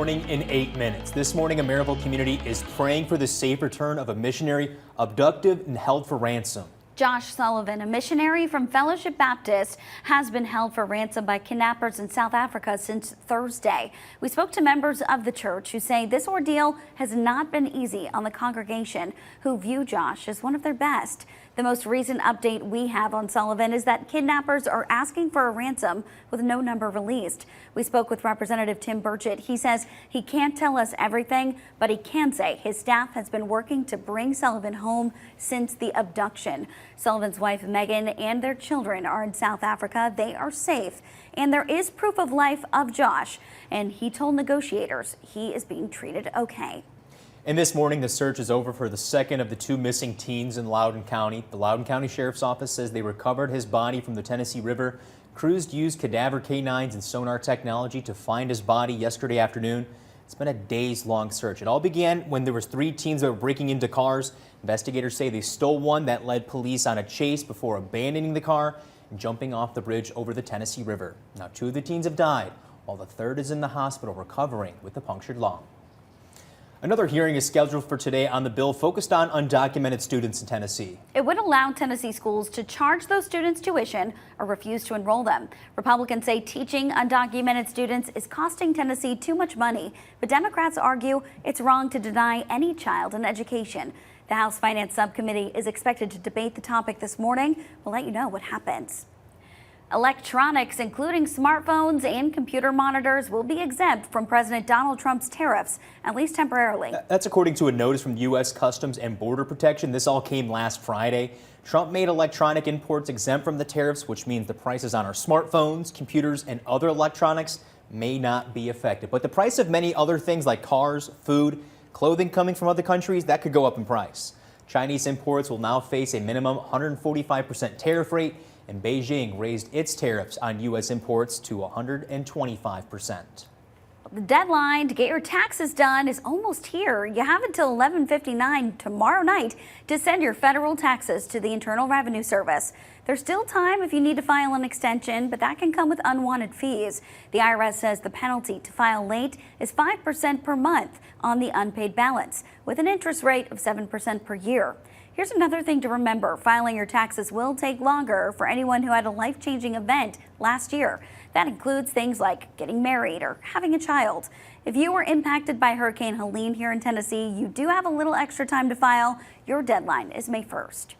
Morning in 8 minutes. This morning, a Maryville community is praying for the safe return of a missionary abducted and held for ransom. Josh Sullivan, a missionary from Fellowship Baptist, has been held for ransom by kidnappers in South Africa since Thursday. We spoke to members of the church who say this ordeal has not been easy on the congregation, who view Josh as one of their best. The most recent update we have on Sullivan is that kidnappers are asking for a ransom with no number released. We spoke with Representative Tim Burchett. He says he can't tell us everything, but he can say his staff has been working to bring Sullivan home since the abduction. Sullivan's wife, Megan, and their children are in South Africa. They are safe, and there is proof of life of Josh, and he told negotiators he is being treated okay. And this morning, the search is over for the second of the two missing teens in Loudoun County. The Loudoun County Sheriff's Office says they recovered his body from the Tennessee River. Crews used cadaver canines and sonar technology to find his body yesterday afternoon. It's been a days-long search. It all began when there was 3 teens that were breaking into cars. Investigators say they stole one that led police on a chase before abandoning the car and jumping off the bridge over the Tennessee River. Now, 2 of the teens have died, while the third is in the hospital recovering with a punctured lung. Another hearing is scheduled for today on the bill focused on undocumented students in Tennessee. It would allow Tennessee schools to charge those students tuition or refuse to enroll them. Republicans say teaching undocumented students is costing Tennessee too much money, but Democrats argue it's wrong to deny any child an education. The House Finance Subcommittee is expected to debate the topic this morning. We'll let you know what happens. Electronics, including smartphones and computer monitors, will be exempt from President Donald Trump's tariffs, at least temporarily. That's according to a notice from U.S. Customs and Border Protection. This all came last Friday. Trump made electronic imports exempt from the tariffs, which means the prices on our smartphones, computers, and other electronics may not be affected. But the price of many other things like cars, food, clothing coming from other countries, that could go up in price. Chinese imports will now face a minimum 145% tariff rate, and Beijing raised its tariffs on U.S. imports to 125%. The deadline to get your taxes done is almost here. You have until 11:59 tomorrow night to send your federal taxes to the Internal Revenue Service. There's still time if you need to file an extension, but that can come with unwanted fees. The IRS says the penalty to file late is 5% per month on the unpaid balance, with an interest rate of 7% per year. Here's another thing to remember. Filing your taxes will take longer for anyone who had a life-changing event last year. That includes things like getting married or having a child. If you were impacted by Hurricane Helene here in Tennessee, you do have a little extra time to file. Your deadline is May 1st.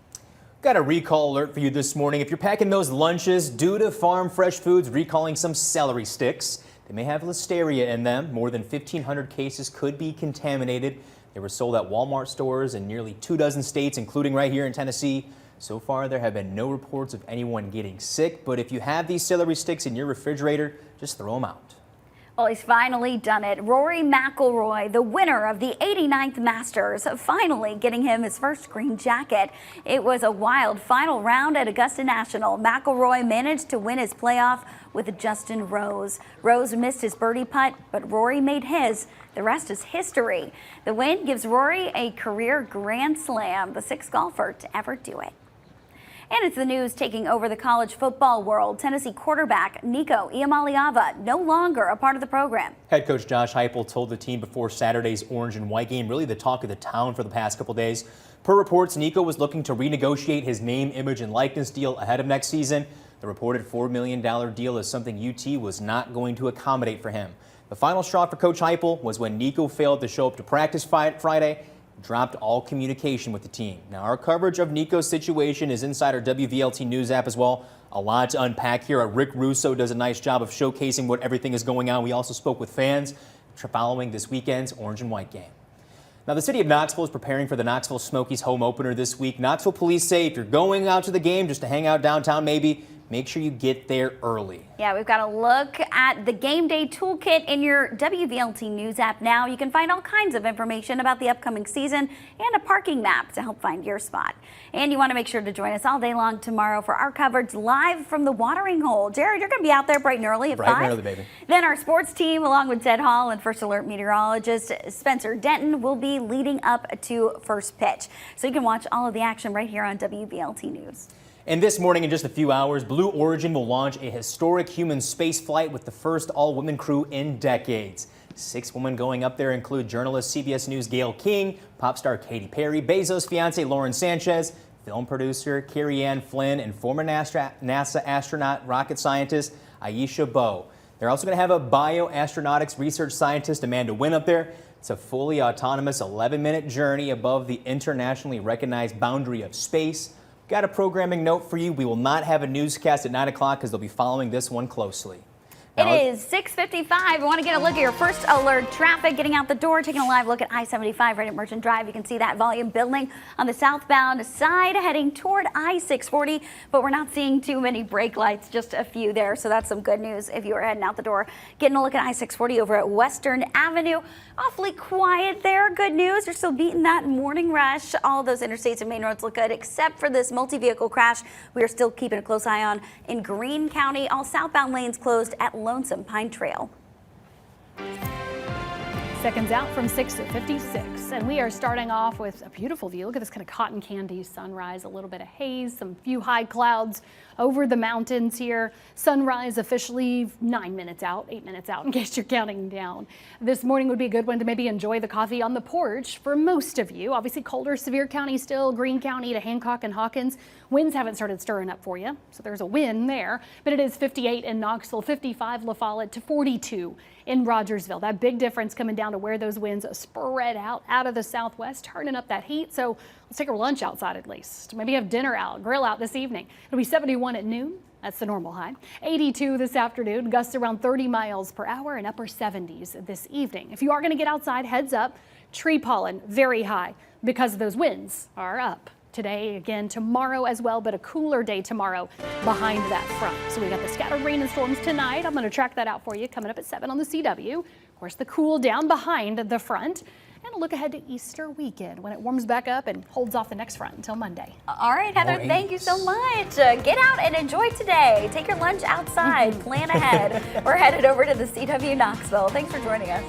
Got a recall alert for you this morning. If you're packing those lunches, due to Farm Fresh Foods recalling some celery sticks, they may have listeria in them. More than 1,500 cases could be contaminated. They were sold at Walmart stores in nearly 24 states, including right here in Tennessee. So far, there have been no reports of anyone getting sick, but if you have these celery sticks in your refrigerator, just throw them out. Well, he's finally done it. Rory McIlroy, the winner of the 89th Masters, finally getting him his first green jacket. It was a wild final round at Augusta National. McIlroy managed to win his playoff with Justin Rose. Rose missed his birdie putt, but Rory made his. The rest is history. The win gives Rory a career Grand Slam, the 6th golfer to ever do it. And it's the news taking over the college football world. Tennessee quarterback Nico Iamaleava no longer a part of the program. Head coach Josh Heupel told the team before Saturday's orange and white game, really the talk of the town for the past couple days. Per reports, Nico was looking to renegotiate his name, image, and likeness deal ahead of next season. The reported $4 million deal is something UT was not going to accommodate for him. The final straw for Coach Heupel was when Nico failed to show up to practice Friday, dropped all communication with the team. Now, our coverage of Nico's situation is inside our WVLT News app as well. A lot to unpack here. Rick Russo does a nice job of showcasing what everything is going on. We also spoke with fans following this weekend's orange and white game. Now, the city of Knoxville is preparing for the Knoxville Smokies home opener this week. Knoxville police say if you're going out to the game just to hang out downtown maybe, make sure you get there early. Yeah, we've got a look at the game day toolkit in your WVLT News app now. You can find all kinds of information about the upcoming season and a parking map to help find your spot. And you want to make sure to join us all day long tomorrow for our coverage live from the watering hole. Jared, you're going to be out there bright and early at 5. Bright and early, baby. Then our sports team, along with Ted Hall and First Alert meteorologist Spencer Denton, will be leading up to first pitch. So you can watch all of the action right here on WVLT News. And this morning, in just a few hours, Blue Origin will launch a historic human space flight with the first all-women crew in decades. 6 women going up there include journalist CBS News Gayle King, pop star Katy Perry, Bezos' fiance Lauren Sanchez, film producer Carrie Ann Flynn, and former NASA astronaut rocket scientist Aisha Bowe. They're also going to have a bioastronautics research scientist Amanda Wynn up there. It's a fully autonomous 11-minute journey above the internationally recognized boundary of space. Got a programming note for you. We will not have a newscast at 9 o'clock because they'll be following this one closely. It is 6:55. We want to get a look at your first alert traffic getting out the door, taking a live look at I-75 right at Merchant Drive. You can see that volume building on the southbound side heading toward I-640, but we're not seeing too many brake lights, just a few there. So that's some good news if you are heading out the door. Getting a look at I-640 over at Western Avenue. Awfully quiet there. Good news. You're still beating that morning rush. All those interstates and main roads look good except for this multi-vehicle crash we are still keeping a close eye on in Greene County. All southbound lanes closed at Lonesome Pine Trail. Seconds out from 6:56, and we are starting off with a beautiful view. Look at this kind of cotton candy sunrise, a little bit of haze, some few high clouds over the mountains here. Sunrise officially 9 minutes out, 8 minutes out in case you're counting down. This morning would be a good one to maybe enjoy the coffee on the porch for most of you. Obviously colder, Sevier County still, Greene County to Hancock and Hawkins. Winds haven't started stirring up for you, so there's a win there. But it is 58 in Knoxville, 55 La Follette to 42 in Rogersville. That big difference coming down to where those winds spread out of the southwest, turning up that heat. So let's take our lunch outside at least. Maybe have dinner out, grill out this evening. It'll be 71 at noon. That's the normal high. 82 this afternoon, gusts around 30 miles per hour and upper 70s this evening. If you are going to get outside, heads up, tree pollen very high because those winds are up. Today, again, tomorrow as well, but a cooler day tomorrow behind that front. So we got the scattered rain and storms tonight. I'm going to track that out for you coming up at 7 on the CW. Of course, the cool down behind the front. And a look ahead to Easter weekend when it warms back up and holds off the next front until Monday. All right, Heather, thank you so much. Get out and enjoy today. Take your lunch outside. Plan ahead. We're headed over to the CW Knoxville. Thanks for joining us.